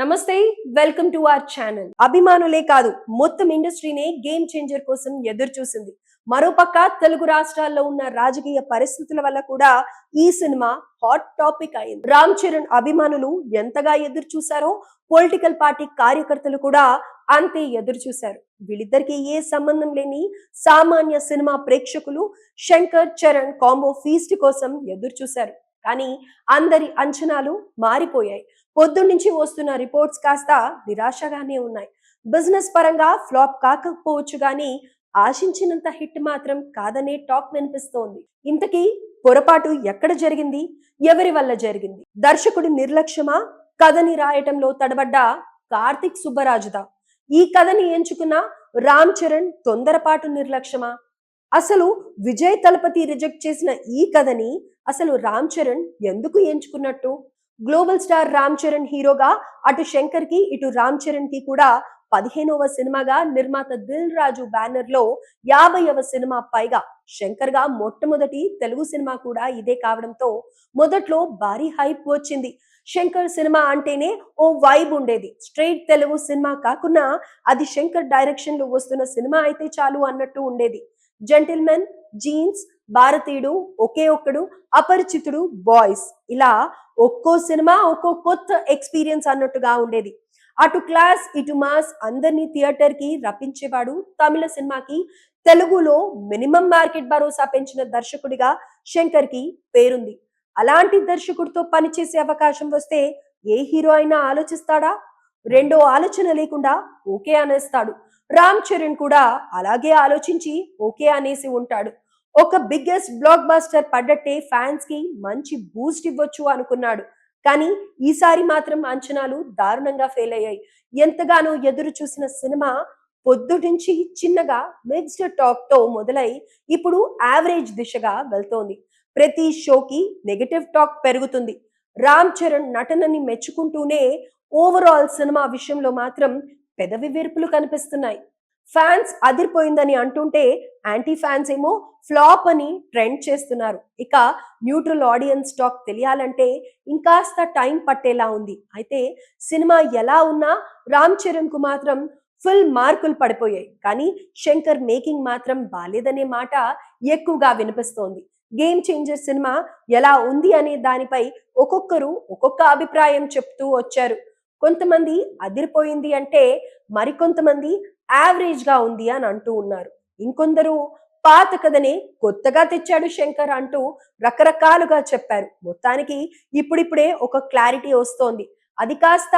నమస్తే, welcome to our channel. అభిమానులే కాదు, మొత్తం ఇండస్ట్రీనే గేమ్ చేంజర్ కోసం ఎదురు చూసింది. మరోపక్క తెలుగు రాష్ట్రాల్లో ఉన్న రాజకీయ పరిస్థితుల వల్ల కూడా ఈ సినిమా హాట్ టాపిక్ అయింది. రామ్ చరణ్ అభిమానులు ఎంతగా ఎదురు చూశారో పొలిటికల్ పార్టీ కార్యకర్తలు కూడా అంతే ఎదురు చూశారు. వీళ్ళిద్దరికి ఏ సంబంధం లేని సామాన్య సినిమా ప్రేక్షకులు శంకర్ చరణ్ కాంబో ఫీస్ట్ కోసం ఎదురు చూశారు. కానీ అందరి అంచనాలు మారిపోయాయి. పొద్దున్నుంచి వస్తున్న రిపోర్ట్స్ కాస్త నిరాశగానే ఉన్నాయి. బిజినెస్ పరంగా ఫ్లాప్ కాకపోవచ్చు గానీ ఆశించినంత హిట్ మాత్రం కాదనే టాక్ వినిపిస్తోంది. ఇంతకీ పొరపాటు ఎక్కడ జరిగింది? ఎవరి వల్ల జరిగింది? దర్శకుడి నిర్లక్ష్యమా? కథని రాయటంలో తడబడ్డ కార్తిక్ సుబ్బరాజుదా? ఈ కథని ఎంచుకున్న రామ్ చరణ్ తొందరపాటు నిర్లక్ష్యమా? అసలు విజయ్ తలపతి రిజెక్ట్ చేసిన ఈ కథని అసలు రామ్ చరణ్ ఎందుకు ఎంచుకున్నట్టు? గ్లోబల్ స్టార్ రామ్ చరణ్ హీరోగా అటు శంకర్ కి ఇటు రామ్ చరణ్ కి కూడా 15వ సినిమాగా నిర్మాత దిల్ రాజు బ్యానర్ లో 50వ సినిమా పైగా. శంకర్ గా మొట్టమొదటి తెలుగు సినిమా కూడా ఇదే కావడంతో మొదట్లో భారీ హైప్ వచ్చింది. శంకర్ సినిమా అంటేనే ఓ వైబ్ ఉండేది. స్ట్రైట్ తెలుగు సినిమా కాకుండా అది శంకర్ డైరెక్షన్ లో వస్తున్న సినిమా అయితే చాలు అన్నట్టు ఉండేది. జెంటిల్మెన్, జీన్స్, భారతీయుడు, ఒకే ఒక్కడు, అపరిచితుడు, బాయ్స్ ఇలా ఒక్కో సినిమా ఒక్కో కొత్త ఎక్స్పీరియన్స్ అన్నట్టుగా ఉండేది. అటు క్లాస్ ఇటు మాస్ అందరినీ థియేటర్ కి రప్పించేవాడు. తమిళ సినిమాకి తెలుగులో మినిమం మార్కెట్ భరోసా పెంచిన దర్శకుడిగా శంకర్ కి పేరుంది. అలాంటి దర్శకుడితో పనిచేసే అవకాశం వస్తే ఏ హీరో అయినా ఆలోచిస్తాడా? రెండో ఆలోచన లేకుండా ఓకే అనేస్తాడు. రామ్ చరణ్ కూడా అలాగే ఆలోచించి ఓకే అనేసి ఉంటాడు. ఒక బిగ్గెస్ట్ బ్లాక్ బస్టర్ పడ్డట్టే ఫ్యాన్స్ కి మంచి బూస్ట్ ఇవ్వచ్చు అనుకున్నాడు. కానీ ఈసారి మాత్రం అంచనాలు దారుణంగా ఫెయిల్ అయ్యాయి. ఎంతగానో ఎదురు చూసిన సినిమా పొద్దుటించి చిన్నగా మిక్స్డ్ టాక్ తో మొదలై ఇప్పుడు యావరేజ్ దిశగా వెళ్తోంది. ప్రతి షోకి నెగటివ్ టాక్ పెరుగుతుంది. రామ్ చరణ్ నటనని మెచ్చుకుంటూనే ఓవరాల్ సినిమా విషయంలో మాత్రం పెదవి విరుపులు కనిపిస్తున్నాయి. ఫ్యాన్స్ అదిరిపోయిందని అంటుంటే యాంటీ ఫ్యాన్స్ ఏమో ఫ్లాప్ అని ట్రెండ్ చేస్తున్నారు. ఇక న్యూట్రల్ ఆడియన్స్ టాక్ తెలియాలంటే ఇంకాస్త టైం పట్టేలా ఉంది. అయితే సినిమా ఎలా ఉన్నా రామ్ చరణ్ కు మాత్రం ఫుల్ మార్కులు పడిపోయాయి. కానీ శంకర్ మేకింగ్ మాత్రం బాలేదనే మాట ఎక్కువగా వినిపిస్తోంది. గేమ్ చేంజర్ సినిమా ఎలా ఉంది అనే దానిపై ఒక్కొక్కరు ఒక్కొక్క అభిప్రాయం చెప్తూ వచ్చారు. కొంతమంది అదిరిపోయింది అంటే మరికొంతమంది యావరేజ్ గా ఉంది అని అంటూ ఉన్నారు. ఇంకొందరు పాత కథనే కొత్తగా తెచ్చాడు శంకర్ అంటూ రకరకాలుగా చెప్పారు. మొత్తానికి ఇప్పుడిప్పుడే ఒక క్లారిటీ వస్తోంది. అది కాస్త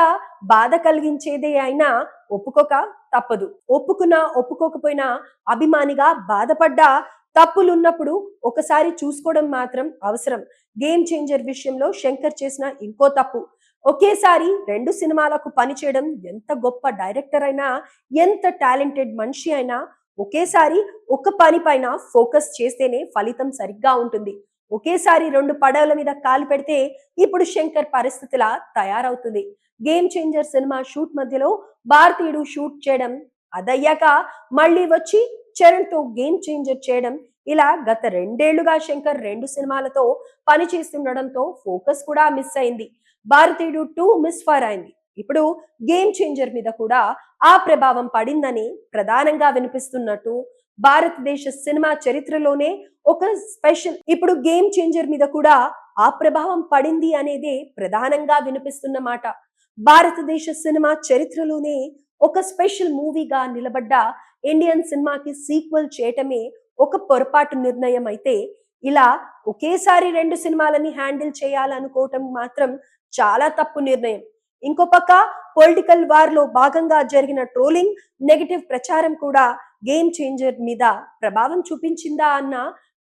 బాధ కలిగించేదే అయినా ఒప్పుకోక తప్పదు. ఒప్పుకున్నా ఒప్పుకోకపోయినా అభిమానిగా బాధపడ్డా తప్పులున్నప్పుడు ఒకసారి చూసుకోవడం మాత్రం అవసరం. గేమ్ చేంజర్ విషయంలో శంకర్ చేసిన ఇంకో తప్పు, ఒకేసారి 2 సినిమాలకు పనిచేయడం. ఎంత గొప్ప డైరెక్టర్ అయినా, ఎంత టాలెంటెడ్ మనిషి అయినా ఒకేసారి ఒక పని పైన ఫోకస్ చేస్తేనే ఫలితం సరిగ్గా ఉంటుంది. ఒకేసారి 2 పడవల మీద కాలు పెడితే ఇప్పుడు శంకర్ పరిస్థితిలా తయారవుతుంది. గేమ్ చేంజర్ సినిమా షూట్ మధ్యలో భారతీయుడు షూట్ చేయడం, అదయ్యాక మళ్ళీ వచ్చి చరణ్ తో గేమ్ చేంజర్ చేయడం, ఇలా గత 2 ఏళ్లుగా శంకర్ 2 సినిమాలతో పని చేస్తుండడంతో ఫోకస్ కూడా మిస్ అయింది. భారతీయుడు 2 మిస్ ఫైర్ అయింది. ఇప్పుడు గేమ్ చేంజర్ మీద కూడా ఆ ప్రభావం పడిందని ప్రధానంగా వినిపిస్తున్నట్టు భారతదేశ సినిమా చరిత్రలోనే ఒక స్పెషల్. ఇప్పుడు గేమ్ చేంజర్ మీద కూడా ఆ ప్రభావం పడింది అనేదే ప్రధానంగా వినిపిస్తున్న మాట. భారతదేశ సినిమా చరిత్రలోనే ఒక స్పెషల్ మూవీగా నిలబడ్డ ఇండియన్ సినిమాకి సీక్వెల్ చేయటమే ఒక పొరపాటు నిర్ణయం అయితే, ఇలా ఒకేసారి 2 సినిమాలని హ్యాండిల్ చేయాలనుకోవటం మాత్రం చాలా తప్పు నిర్ణయం. ఇంకో పక్క పొలిటికల్ వార్ లో భాగంగా జరిగిన ట్రోలింగ్, నెగటివ్ ప్రచారం కూడా గేమ్ చేంజర్ మీద ప్రభావం చూపించిందా అన్న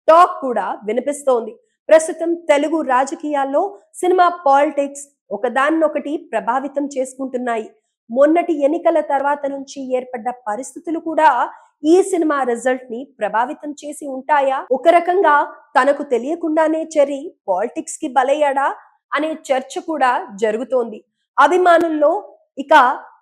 టాక్ కూడా వినిపిస్తోంది. ప్రస్తుతం తెలుగు రాజకీయాల్లో సినిమా పాలిటిక్స్ ఒకదాన్నొకటి ప్రభావితం చేసుకుంటున్నాయి. మొన్నటి ఎన్నికల తర్వాత నుంచి ఏర్పడ్డ పరిస్థితులు కూడా ఈ సినిమా రిజల్ట్ ని ప్రభావితం చేసి ఉంటాయా? ఒక రకంగా తనకు తెలియకుండానే చెర్రీ పాలిటిక్స్ కి బలయ్యాడా అనే చర్చ కూడా జరుగుతోంది. అభిమానుల్లో ఇక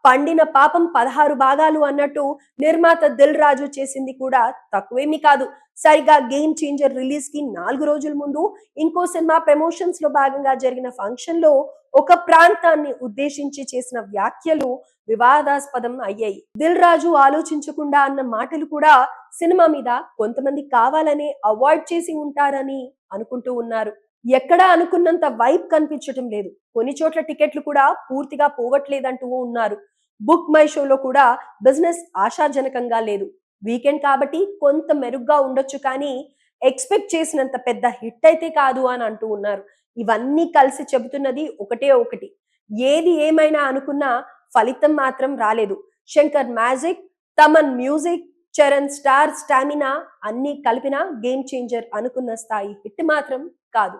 పండిన పాపం 16 భాగాలు అన్నట్టు నిర్మాత దిల్ రాజు చేసింది కూడా తక్కువేమీ కాదు. సరిగా గేమ్ చేంజర్ రిలీజ్ కి 4 రోజుల ముందు ఇంకో సినిమా ప్రమోషన్స్ లో భాగంగా జరిగిన ఫంక్షన్ లో ఒక ప్రాంతాన్ని ఉద్దేశించి చేసిన వ్యాఖ్యలు వివాదాస్పదం అయ్యాయి. దిల్ రాజు ఆలోచించకుండా అన్న మాటలు కూడా సినిమా మీద కొంతమంది కావాలనే అవాయిడ్ చేసి ఉంటారని అనుకుంటూ ఉన్నారు. ఎక్కడా అనుకున్నంత వైబ్ కనిపించటం లేదు. కొన్ని చోట్ల టికెట్లు కూడా పూర్తిగా పోవట్లేదంటూ ఉన్నారు. బుక్ మై షోలో కూడా బిజినెస్ ఆశాజనకంగా లేదు. వీకెండ్ కాబట్టి కొంత మెరుగ్గా ఉండొచ్చు, కానీ ఎక్స్పెక్ట్ చేసినంత పెద్ద హిట్ అయితే కాదు అని అంటూ ఉన్నారు. ఇవన్నీ కలిసి చెబుతున్నది ఒకటే ఒకటి, ఏది ఏమైనా అనుకున్నా ఫలితం మాత్రం రాలేదు. Shankar magic, Thaman music, Charan star stamina అన్ని కలిపిన గేమ్ చేంజర్ అనుకున్న స్థాయి హిట్ మాత్రం కాదు.